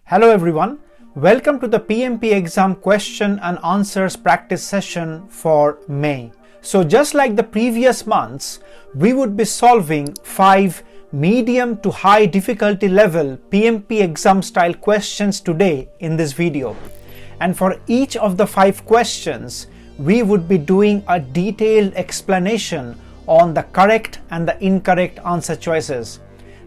Hello everyone, welcome to the PMP exam question and answers practice session for May. So just like the previous months, we would be solving 5 medium to high difficulty level PMP exam style questions today in this video. And for each of the 5 questions, we would be doing a detailed explanation on the correct and the incorrect answer choices.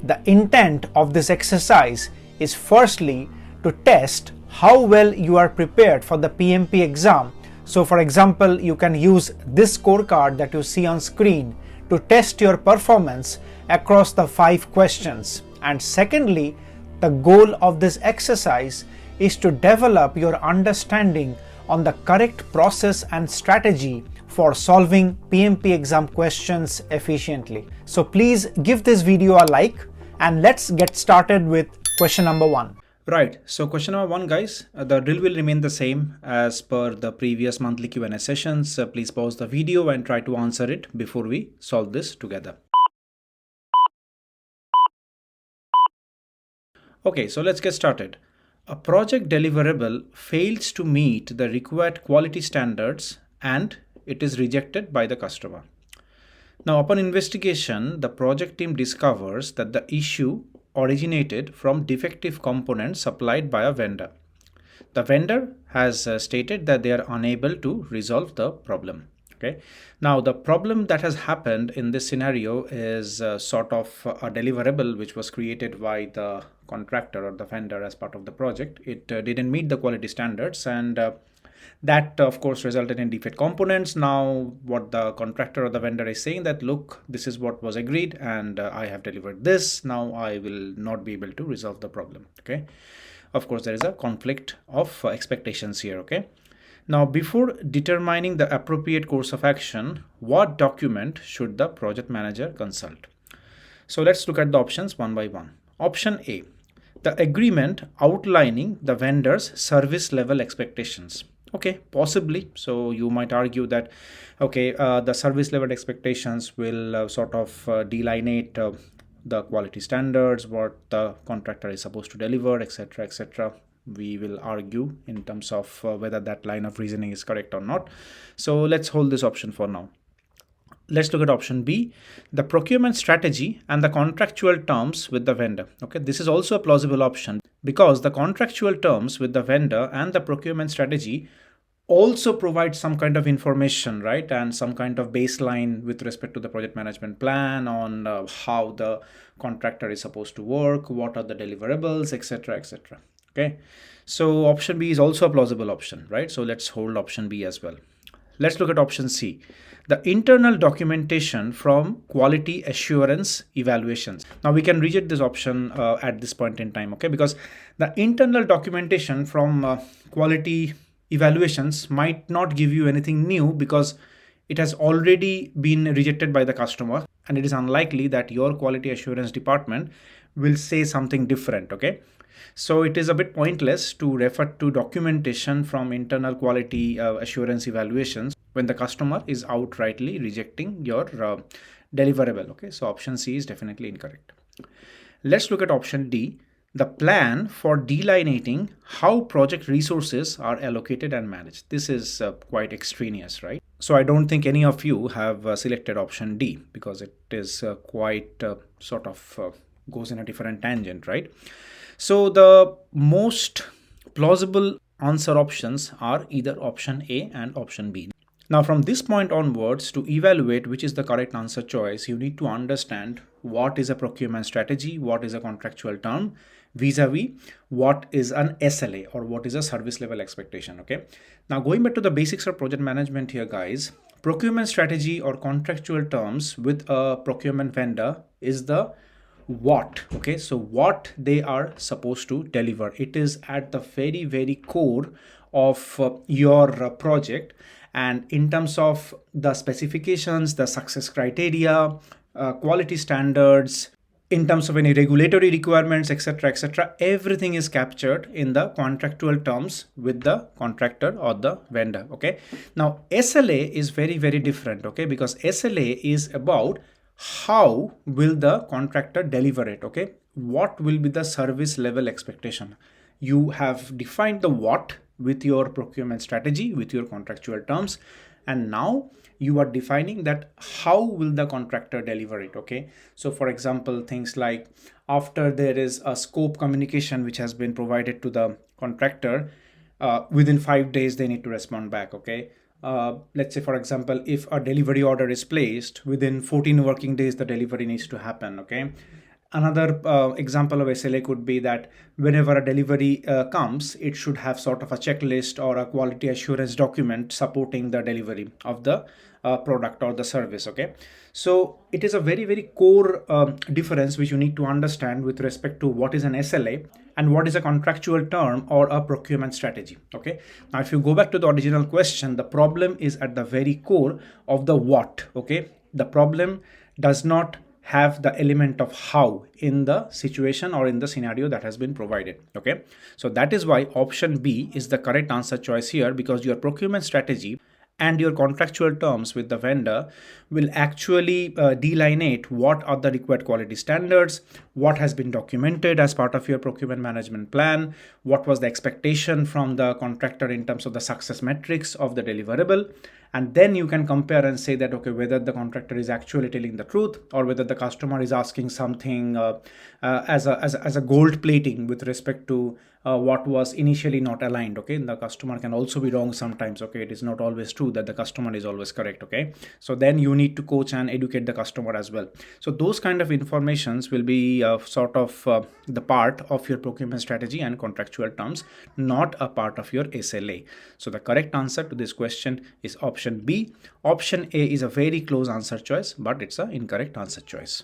The intent of this exercise is firstly to test how well you are prepared for the PMP exam. So for example, you can use this scorecard that you see on screen to test your performance across the 5 questions. And secondly, the goal of this exercise is to develop your understanding on the correct process and strategy for solving PMP exam questions efficiently. So please give this video a like and let's get started with question number 1. Right, so question number 1 guys, the drill will remain the same as per the previous monthly Q&A sessions. Please pause the video and try to answer it before we solve this together. Okay, so let's get started. A project deliverable fails to meet the required quality standards and it is rejected by the customer. Now, upon investigation, the project team discovers that the issue originated from defective components supplied by a vendor. The vendor has stated that they are unable to resolve the problem. Okay. Now, the problem that has happened in this scenario is sort of a deliverable which was created by the contractor or the vendor as part of the project. It didn't meet the quality standards and that of course resulted in defect components. Now what the contractor or the vendor is saying that look, this is what was agreed and I have delivered this. Now I will not be able to resolve the problem. Okay. Of course there is a conflict of expectations here. Okay. Now before determining the appropriate course of action, what document should the project manager consult? So let's look at the options one by one. Option A, the agreement outlining the vendor's service level expectations. Okay, possibly. So you might argue that, okay, the service level expectations will sort of delineate the quality standards, what the contractor is supposed to deliver, etc., etc. We will argue in terms of whether that line of reasoning is correct or not. So let's hold this option for now. Let's look at option B, the procurement strategy and the contractual terms with the vendor. Okay, this is also a plausible option because the contractual terms with the vendor and the procurement strategy also provide some kind of information, right? And some kind of baseline with respect to the project management plan on how the contractor is supposed to work, what are the deliverables, etc., etc. Okay, so option B is also a plausible option, right? So let's hold option B as well. Let's look at option C, the internal documentation from quality assurance evaluations. Now we can reject this option at this point in time, okay? Because the internal documentation from quality evaluations might not give you anything new because it has already been rejected by the customer and it is unlikely that your quality assurance department will say something different, okay? So it is a bit pointless to refer to documentation from internal quality assurance evaluations when the customer is outrightly rejecting your deliverable. Okay, so option C is definitely incorrect. Let's look at option D, the plan for delineating how project resources are allocated and managed. This is quite extraneous, right? So I don't think any of you have selected option D because it is quite sort of goes in a different tangent, right? So the most plausible answer options are either option A and option B. Now from this point onwards, to evaluate which is the correct answer choice, you need to understand what is a procurement strategy, what is a contractual term, vis-a-vis what is an SLA or what is a service level expectation. Okay. Now going back to the basics of project management here, guys, procurement strategy or contractual terms with a procurement vendor is the what. Okay, so what they are supposed to deliver. It is at the very, very core of your project. And in terms of the specifications, the success criteria, quality standards, in terms of any regulatory requirements, etc., etc., everything is captured in the contractual terms with the contractor or the vendor. Okay, now SLA is very, very different. Okay, because SLA is about how will the contractor deliver it. Okay, what will be the service level expectation? You have defined the what with your procurement strategy, with your contractual terms, and now you are defining that how will the contractor deliver it. Okay, so for example, things like after there is a scope communication which has been provided to the contractor, within 5 days they need to respond back. Okay, let's say for example, if a delivery order is placed, within 14 working days the delivery needs to happen. Okay, another example of SLA could be that whenever a delivery comes, it should have sort of a checklist or a quality assurance document supporting the delivery of the product or the service. Okay, so it is a very core difference which you need to understand with respect to what is an SLA and what is a contractual term or a procurement strategy. Okay, now if you go back to the original question, the problem is at the very core of the what. Okay, the problem does not have the element of how in the situation or in the scenario that has been provided. Okay, so that is why option B is the correct answer choice here, because your procurement strategy and your contractual terms with the vendor will actually delineate what are the required quality standards, what has been documented as part of your procurement management plan, what was the expectation from the contractor in terms of the success metrics of the deliverable. And then you can compare and say that, okay, whether the contractor is actually telling the truth or whether the customer is asking something as a gold plating with respect to what was initially not aligned. Okay, the customer can also be wrong sometimes. Okay, it is not always true that the customer is always correct. Okay, so then you need to coach and educate the customer as well. So those kind of informations will be sort of the part of your procurement strategy and contractual terms, not a part of your SLA. So the correct answer to this question is option B. Option A is a very close answer choice, but it's an incorrect answer choice.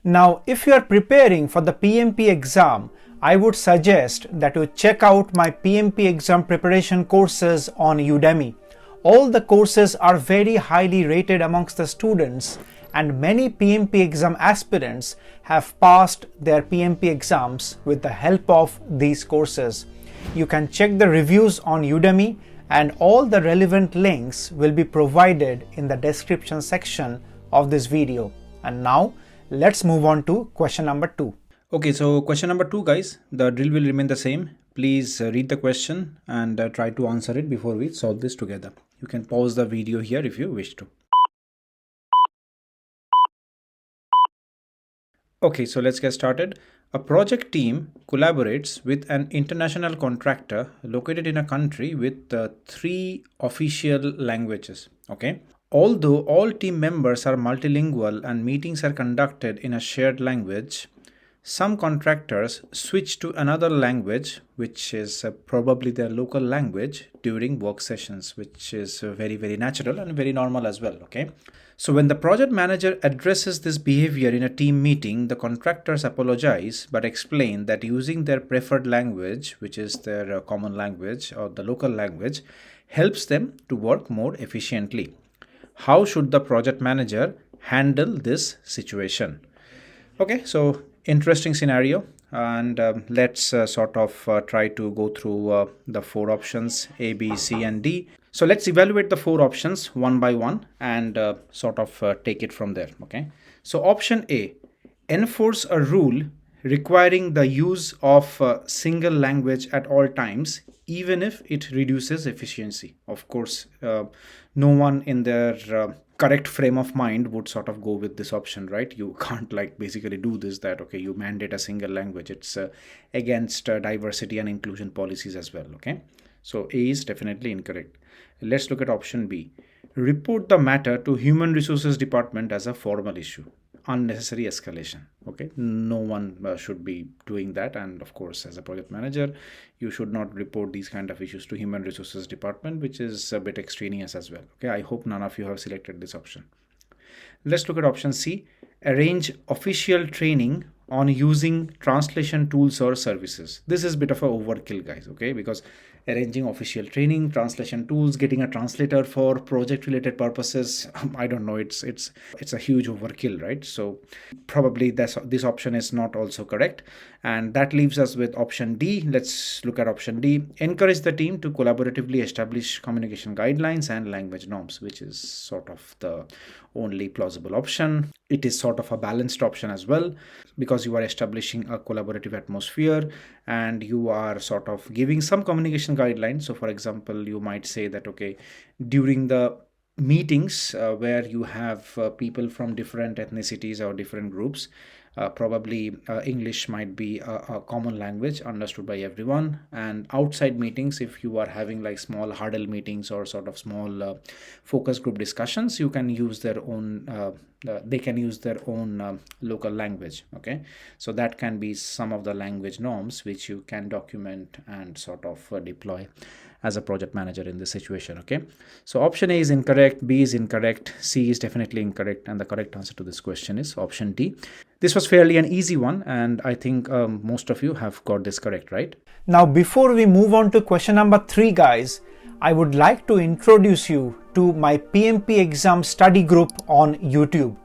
Now, if you are preparing for the PMP exam, I would suggest that you check out my PMP exam preparation courses on Udemy. All the courses are very highly rated amongst the students, and many PMP exam aspirants have passed their PMP exams with the help of these courses. You can check the reviews on Udemy, and all the relevant links will be provided in the description section of this video. And now, let's move on to question number 2. Okay, so question number 2, guys, the drill will remain the same. Please read the question and try to answer it before we solve this together. You can pause the video here if you wish to. Okay, so let's get started. A project team collaborates with an international contractor located in a country with 3 official languages. Okay. Although all team members are multilingual and meetings are conducted in a shared language, some contractors switch to another language, which is probably their local language, during work sessions, which is very natural and very normal as well. Okay. So when the project manager addresses this behavior in a team meeting, the contractors apologize but explain that using their preferred language, which is their common language or the local language, helps them to work more efficiently. How should the project manager handle this situation? Okay, so interesting scenario, and let's sort of try to go through the 4 options A, B, C and D. So let's evaluate the 4 options one by one and sort of take it from there. Okay, so option A, enforce a rule requiring the use of a single language at all times, even if it reduces efficiency. Of course, no one in their correct frame of mind would sort of go with this option, right? You can't like basically do this, that okay, you mandate a single language. It's against diversity and inclusion policies as well. Okay, so A is definitely incorrect. Let's look at option B. Report the matter to Human Resources Department as a formal issue. Unnecessary escalation. Okay, no one should be doing that, and of course as a project manager you should not report these kind of issues to Human Resources Department, which is a bit extraneous as well. Okay, I hope none of you have selected this option. Let's look at option C. Arrange official training on using translation tools or services. This is a bit of a overkill, guys, okay, because arranging official training, translation tools, getting a translator for project related purposes, I don't know, it's a huge overkill, right? So probably this option is not also correct, and that leaves us with option D. Let's look at option D. Encourage the team to collaboratively establish communication guidelines and language norms, which is sort of the only plausible option. It is sort of a balanced option as well, because because you are establishing a collaborative atmosphere and you are sort of giving some communication guidelines. So for example, you might say that, okay, during the meetings where you have people from different ethnicities or different groups, probably English might be a common language understood by everyone. And outside meetings, if you are having like small huddle meetings or sort of small focus group discussions, you can use their own they can use their own local language. Okay, so that can be some of the language norms which you can document and sort of deploy as a project manager in this situation. Okay, so option A is incorrect, B is incorrect, C is definitely incorrect, and the correct answer to this question is option D. This was fairly an easy one, and I think most of you have got this correct, right? Now, before we move on to question number 3, guys, I would like to introduce you to my PMP exam study group on YouTube.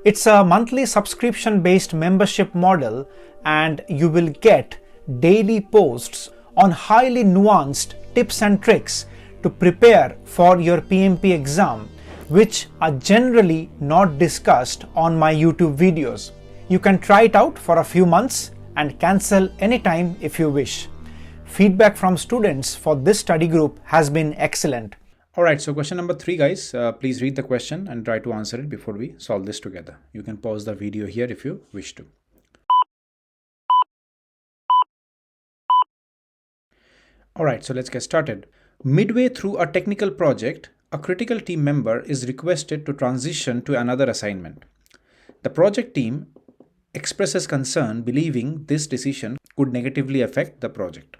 It's a monthly subscription based membership model, and you will get daily posts on highly nuanced tips and tricks to prepare for your PMP exam, which are generally not discussed on my YouTube videos. You can try it out for a few months and cancel anytime if you wish. Feedback from students for this study group has been excellent. Alright, so question number 3, guys, please read the question and try to answer it before we solve this together. You can pause the video here if you wish to. Alright, so let's get started. Midway through a technical project, a critical team member is requested to transition to another assignment. The project team expresses concern believing this decision could negatively affect the project.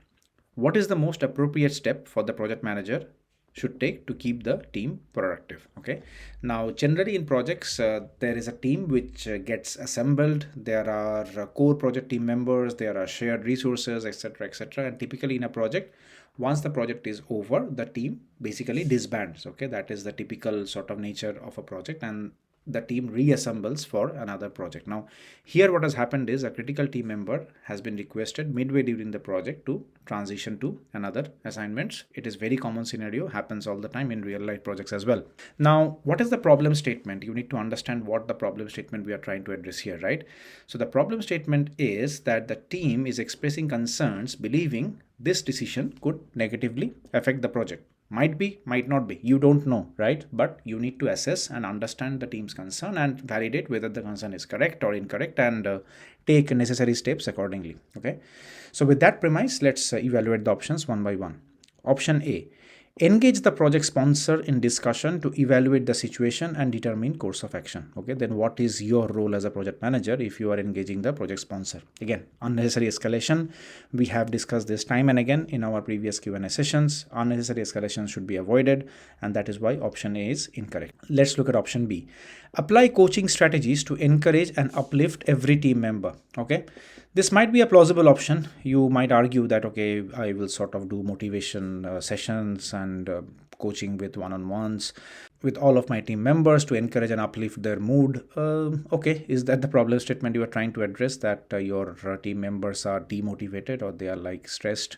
What is the most appropriate step for the project manager should take to keep the team productive? Okay, now generally in projects there is a team which gets assembled. There are core project team members, there are shared resources, etc, and typically in a project, once the project is over, the team basically disbands. Okay, that is the typical sort of nature of a project, and the team reassembles for another project. Now here what has happened is a critical team member has been requested midway during the project to transition to another assignments. It is very common scenario, happens all the time in real life projects as well. Now what is the problem statement? You need to understand what the problem statement we are trying to address here, right? So the problem statement is that the team is expressing concerns believing this decision could negatively affect the project. Might be, might not be, you don't know, right? But you need to assess and understand the team's concern and validate whether the concern is correct or incorrect, and take necessary steps accordingly. Okay, so with that premise, let's evaluate the options one by one. Option A: engage the project sponsor in discussion to evaluate the situation and determine course of action. Okay, then what is your role as a project manager if you are engaging the project sponsor? Again, unnecessary escalation. We have discussed this time and again in our previous Q&A sessions. Unnecessary escalation should be avoided, and that is why option A is incorrect. Let's look at option B. Apply coaching strategies to encourage and uplift every team member. Okay, this might be a plausible option. You might argue that, okay, I will sort of do motivation sessions and coaching with one-on-ones with all of my team members to encourage and uplift their mood. Okay, is that the problem statement you are trying to address, that your team members are demotivated or they are like stressed?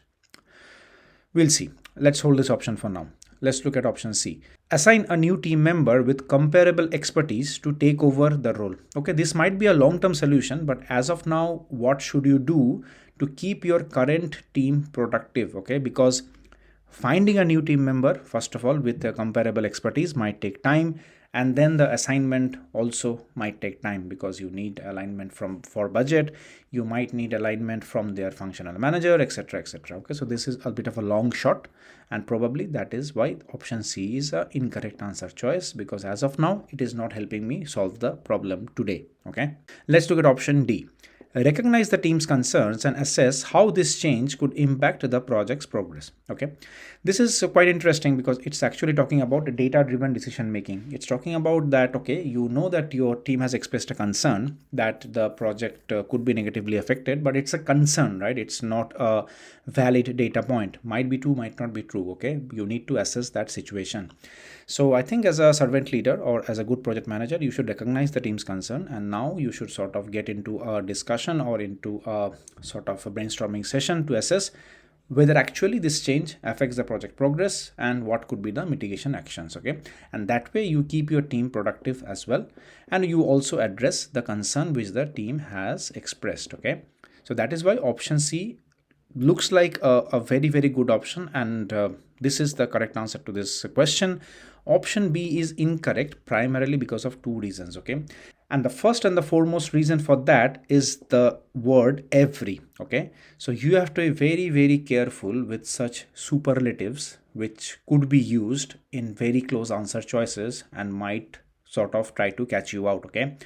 We'll see. Let's hold this option for now. Let's look at option C. Assign a new team member with comparable expertise to take over the role. Okay, this might be a long-term solution, but as of now, what should you do to keep your current team productive? Okay, because finding a new team member, first of all, with a comparable expertise might take time, and then the assignment also might take time because you need alignment for budget, you might need alignment from their functional manager, etc, etc. Okay, so this is a bit of a long shot, and probably that is why option C is a incorrect answer choice, because as of now it is not helping me solve the problem today. Okay, let's look at option D. Recognize the team's concerns and assess how this change could impact the project's progress. Okay, this is quite interesting because it's actually talking about data-driven decision making. It's talking about that, okay, you know that your team has expressed a concern that the project could be negatively affected, but it's a concern, right? It's not a valid data point. Might be true, might not be true. Okay, you need to assess that situation. So I think as a servant leader or as a good project manager, you should recognize the team's concern, and now you should sort of get into a discussion or into a sort of a brainstorming session to assess whether actually this change affects the project progress and what could be the mitigation actions. Okay, and that way you keep your team productive as well, and you also address the concern which the team has expressed. Okay, so that is why option C looks like a very, very good option, and this is the correct answer to this question. Option B is incorrect primarily because of two reasons. Okay, and the first and the foremost reason for that is the word every. Okay, so you have to be very, very careful with such superlatives which could be used in very close answer choices and might sort of try to catch you out. Okay,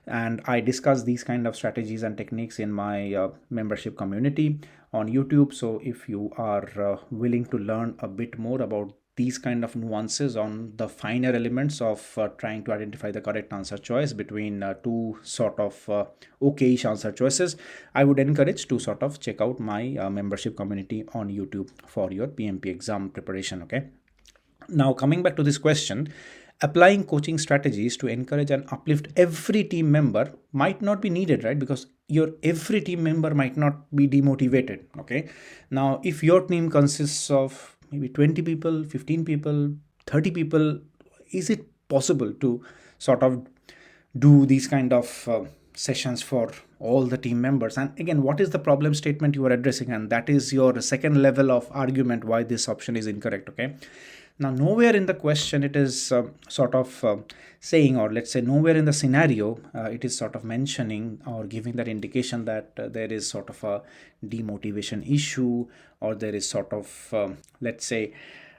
and I discuss these kind of strategies and techniques in my membership community on YouTube. So if you are willing to learn a bit more about these kind of nuances on the finer elements of trying to identify the correct answer choice between two sort of okay-ish answer choices, I would encourage to sort of check out my membership community on YouTube for your PMP exam preparation. Okay, now coming back to this question, applying coaching strategies to encourage and uplift every team member might not be needed, right? Because your every team member might not be demotivated. Okay, now if your team consists of maybe 20 people, 15 people, 30 people, is it possible to sort of do these kind of sessions for all the team members? And again, what is the problem statement you are addressing? And that is your second level of argument why this option is incorrect. Okay, now nowhere in the question it is saying, or let's say nowhere in the scenario it is sort of mentioning or giving that indication that there is sort of a demotivation issue, or there is sort of let's say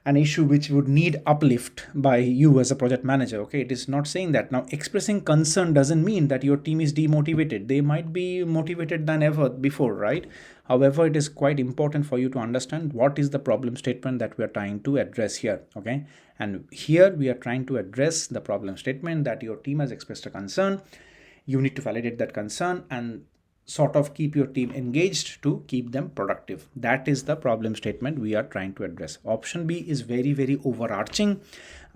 an issue which would need uplift by you as a project manager. Okay, it is not saying that. Now, expressing concern doesn't mean that your team is demotivated. They might be motivated than ever before, right? However, it is quite important for you to understand what is the problem statement that we are trying to address here. Okay, and here we are trying to address the problem statement that your team has expressed a concern. You need to validate that concern and sort of keep your team engaged to keep them productive. That is the problem statement we are trying to address. Option B is very, very overarching.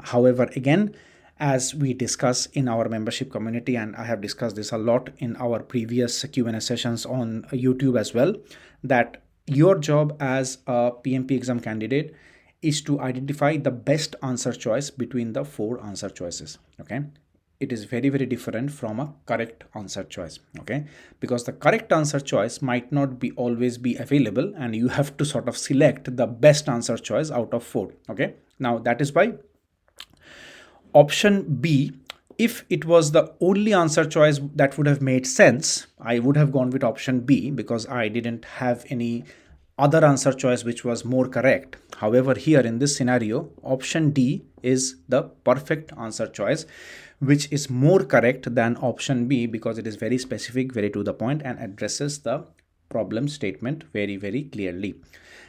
However, again, as we discuss in our membership community, and I have discussed this a lot in our previous Q&A sessions on YouTube as well, that your job as a PMP exam candidate is to identify the best answer choice between the four answer choices. Okay, it is very, very different from a correct answer choice. Okay, because the correct answer choice might not be always be available, and you have to sort of select the best answer choice out of four. Okay, now that is why option B, if it was the only answer choice that would have made sense, I would have gone with option B because I didn't have any other answer choice which was more correct. However, here in this scenario, option D is the perfect answer choice, which is more correct than option B because it is very specific, very to the point, and addresses the problem statement very, very clearly.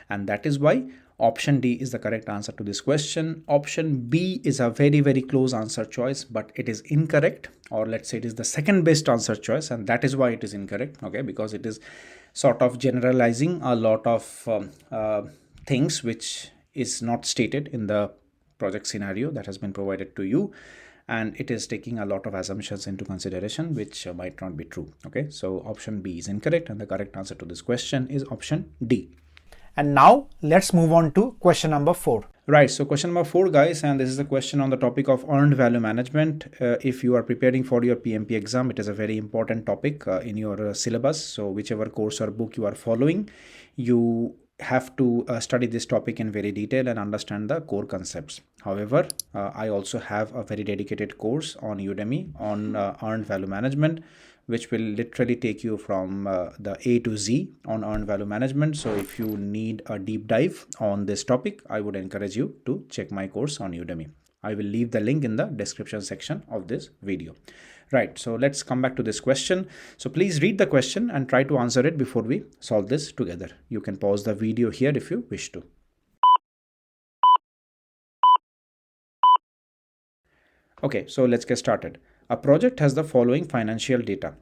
And that is why option D is the correct answer to this question. Option B is a very, very close answer choice, but it is incorrect, or let's say it is the second best answer choice, and that is why it is incorrect. Okay, because it is sort of generalizing a lot of things which is not stated in the project scenario that has been provided to you, and it is taking a lot of assumptions into consideration which might not be true. Okay, so option B is incorrect, and the correct answer to this question is option D. And now let's move on to question number 4. Right, so question number 4, guys, and this is a question on the topic of earned value management. If you are preparing for your PMP exam, it is a very important topic in your syllabus. So whichever course or book you are following, you have to study this topic in very detail and understand the core concepts. However, I also have a very dedicated course on Udemy on earned value management, which will literally take you from the A to Z on earned value management. So if you need a deep dive on this topic, I would encourage you to check my course on Udemy. I will leave the link in the description section of this video. Right, so let's come back to this question. So please read the question and try to answer it before we solve this together. You can pause the video here if you wish to. Okay, so let's get started. A project has the following financial data.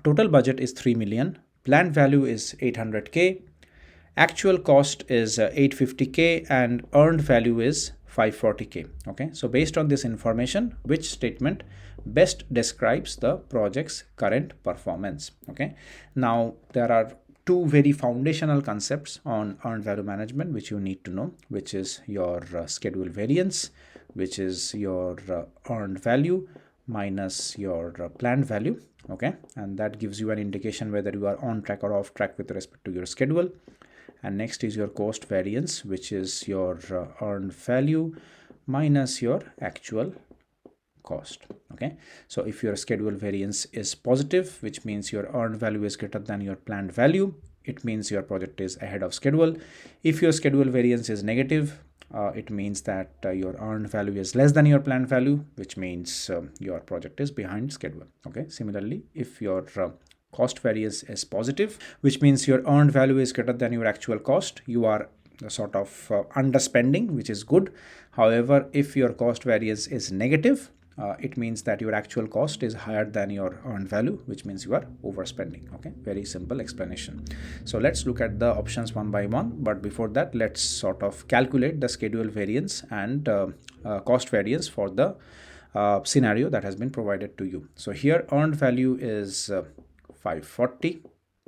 Total budget is 3 million. Planned value is 800K. Actual cost is 850K, and earned value is 540K. Okay, so based on this information, which statement best describes the project's current performance? Okay, now there are two very foundational concepts on earned value management which you need to know, which is your schedule variance, which is your earned value minus your planned value. Okay, and that gives you an indication whether you are on track or off track with respect to your schedule. And next is your cost variance, which is your earned value minus your actual cost. Okay, so if your schedule variance is positive, which means your earned value is greater than your planned value, it means your project is ahead of schedule. If your schedule variance is negative, it means that your earned value is less than your planned value, which means your project is behind schedule. Okay, similarly, if your cost variance is positive, which means your earned value is greater than your actual cost, you are sort of underspending, which is good. However, if your cost variance is negative, it means that your actual cost is higher than your earned value, which means you are overspending. Okay, very simple explanation. So let's look at the options one by one, but before that, let's sort of calculate the schedule variance and cost variance for the scenario that has been provided to you. So here earned value is 540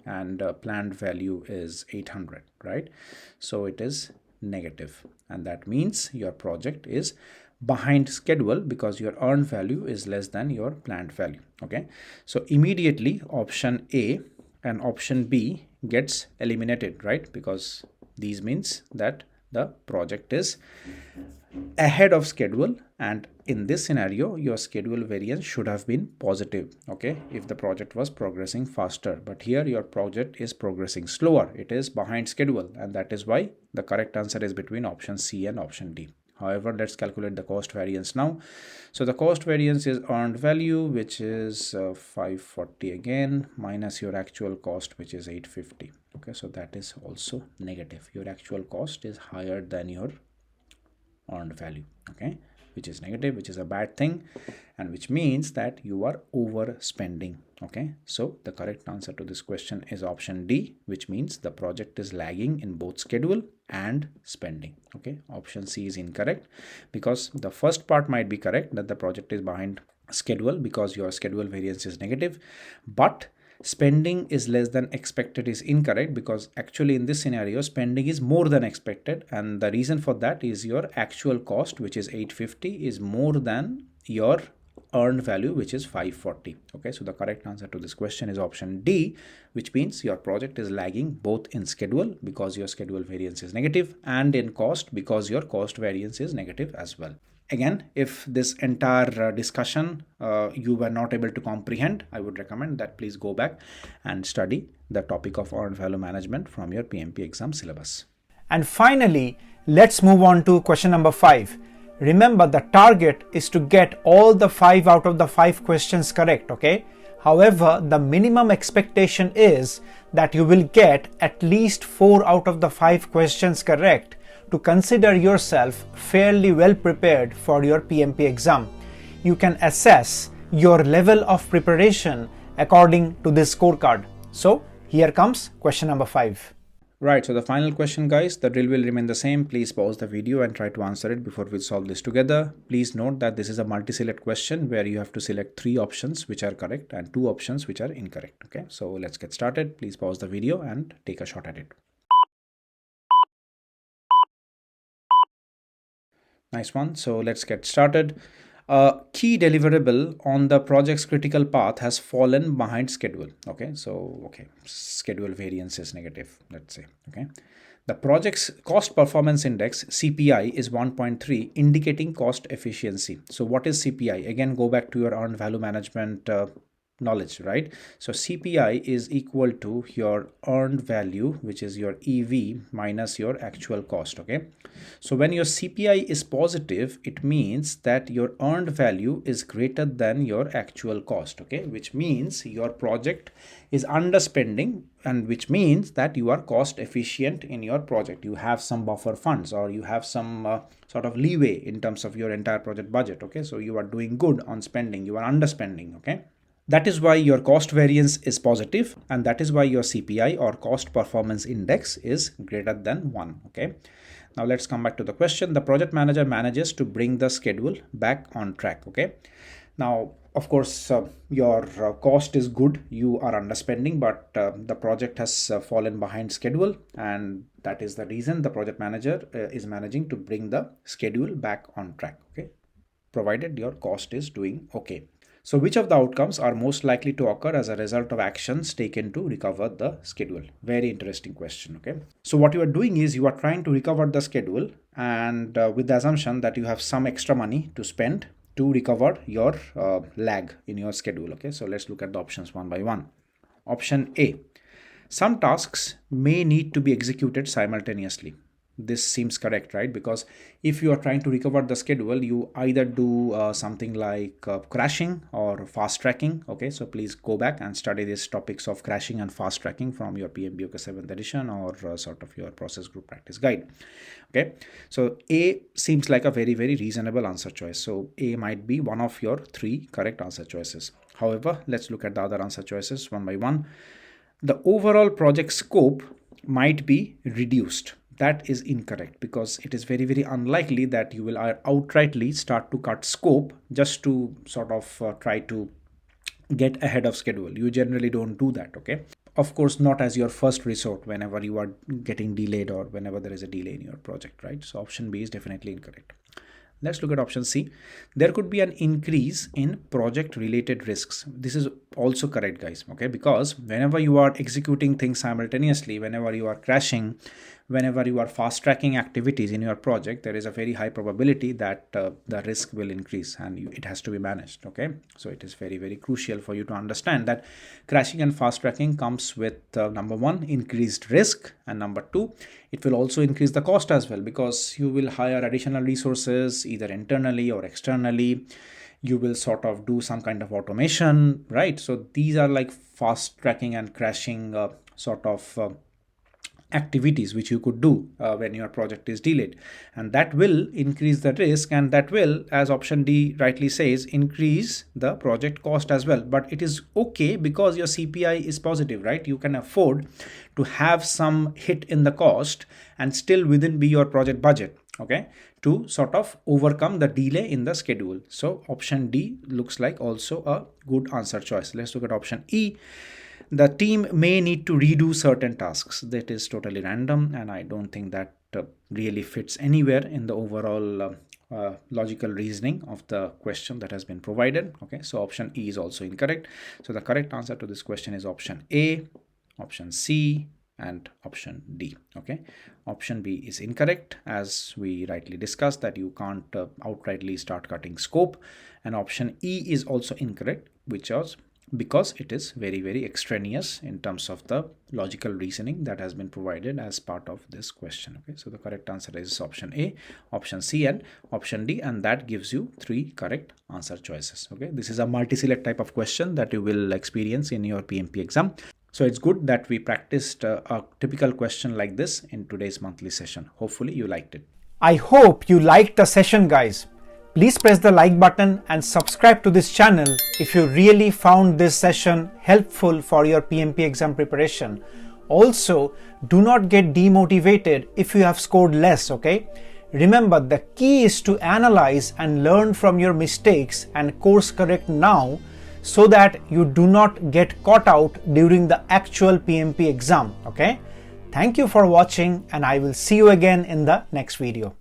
and planned value is 800, right? So it is negative, and that means your project is behind schedule because your earned value is less than your planned value. Okay, so immediately option A and option B gets eliminated, right? Because these means that the project is ahead of schedule, and in this scenario your schedule variance should have been positive, okay, if the project was progressing faster. But here your project is progressing slower, it is behind schedule, and that is why the correct answer is between option C and option D. However, let's calculate the cost variance now. So the cost variance is earned value, which is 540 again, minus your actual cost, which is 850. Okay, so that is also negative. Your actual cost is higher than your earned value, okay, which is negative, which is a bad thing, and which means that you are overspending. Okay, so the correct answer to this question is option D, which means the project is lagging in both schedule and spending. Okay, option C is incorrect because the first part might be correct, that the project is behind schedule because your schedule variance is negative, but spending is less than expected is incorrect because actually in this scenario spending is more than expected, and the reason for that is your actual cost, which is 850, is more than your earned value, which is 540. Okay, so the correct answer to this question is option D, which means your project is lagging both in schedule because your schedule variance is negative and in cost because your cost variance is negative as well. Again, if this entire discussion you were not able to comprehend, I would recommend that please go back and study the topic of earned value management from your PMP exam syllabus. And finally, let's move on to question number 5. Remember, the target is to get all the 5 out of the 5 questions correct, okay? However, the minimum expectation is that you will get at least 4 out of the 5 questions correct to consider yourself fairly well prepared for your PMP exam. You can assess your level of preparation according to this scorecard. So here comes question number 5. Right, so the final question, guys, the drill will remain the same. Please pause the video and try to answer it before we solve this together. Please note that this is a multi-select question where you have to select 3 options which are correct and 2 options which are incorrect. Okay, so let's get started. Please pause the video and take a shot at it. Nice one. So let's get started. A key deliverable on the project's critical path has fallen behind schedule. Okay, so schedule variance is negative, let's say. Okay, the project's cost performance index CPI is 1.3, indicating cost efficiency. So what is CPI? Again, go back to your earned value management knowledge, right? So CPI is equal to your earned value, which is your EV minus your actual cost. Okay, so when your CPI is positive, it means that your earned value is greater than your actual cost. Okay, which means your project is underspending, and which means that you are cost efficient in your project. You have some buffer funds, or you have some sort of leeway in terms of your entire project budget. Okay, so you are doing good on spending, you are underspending. Okay, that is why your cost variance is positive, and that is why your CPI or cost performance index is greater than 1. Okay, now let's come back to the question. The project manager manages to bring the schedule back on track. Okay, now Of course, your cost is good, you are underspending, but the project has fallen behind schedule, and that is the reason the project manager is managing to bring the schedule back on track, okay, provided your cost is doing okay. So which of the outcomes are most likely to occur as a result of actions taken to recover the schedule? Very interesting question, okay. So what you are doing is you are trying to recover the schedule, and with the assumption that you have some extra money to spend to recover your lag in your schedule, okay. So let's look at the options one by one. Option A, some tasks may need to be executed simultaneously. This seems correct, right? Because if you are trying to recover the schedule, you either do something like crashing or fast tracking, okay. So please go back and study these topics of crashing and fast tracking from your PMPwithRay 7th edition or sort of your process group practice guide, okay. So A seems like a very reasonable answer choice. So A might be one of your 3 correct answer choices. However, let's look at the other answer choices one by one. The overall project scope might be reduced. That is incorrect, because it is very unlikely that you will outrightly start to cut scope just to sort of try to get ahead of schedule. You generally don't do that, okay. Of course, not as your first resort whenever you are getting delayed or whenever there is a delay in your project, right? So option B is definitely incorrect. Let's look at option C. There could be an increase in project related risks. This is also correct, guys, okay, because whenever you are executing things simultaneously, whenever you are crashing, whenever you are fast tracking activities in your project, there is a very high probability that the risk will increase, and it has to be managed, okay. So it is very crucial for you to understand that crashing and fast tracking comes with number 1, increased risk, and number 2, it will also increase the cost as well, because you will hire additional resources either internally or externally. You will sort of do some kind of automation, right? So these are like fast tracking and crashing sort of activities which you could do when your project is delayed, and that will increase the risk, and that will, as option D rightly says, increase the project cost as well. But it is okay because your CPI is positive, right? You can afford to have some hit in the cost and still within be your project budget, okay, to sort of overcome the delay in the schedule. So option D looks like also a good answer choice. Let's look at option E. The team may need to redo certain tasks. That is totally random, and I don't think that really fits anywhere in the overall logical reasoning of the question that has been provided, okay. So option E is also incorrect. So the correct answer to this question is option A, option C, and option D, okay. Option B is incorrect, as we rightly discussed that you can't outrightly start cutting scope, and option E is also incorrect, which was because it is very extraneous in terms of the logical reasoning that has been provided as part of this question, okay. So the correct answer is option A, option C, and option D, and that gives you 3 correct answer choices, okay. This is a multi-select type of question that you will experience in your PMP exam. So it's good that we practiced a typical question like this in today's monthly session. Hopefully you liked it. I hope you liked the session, guys. Please press the like button and subscribe to this channel if you really found this session helpful for your PMP exam preparation. Also, do not get demotivated if you have scored less, okay? Remember, the key is to analyze and learn from your mistakes and course correct now, so that you do not get caught out during the actual PMP exam, okay? Thank you for watching, and I will see you again in the next video.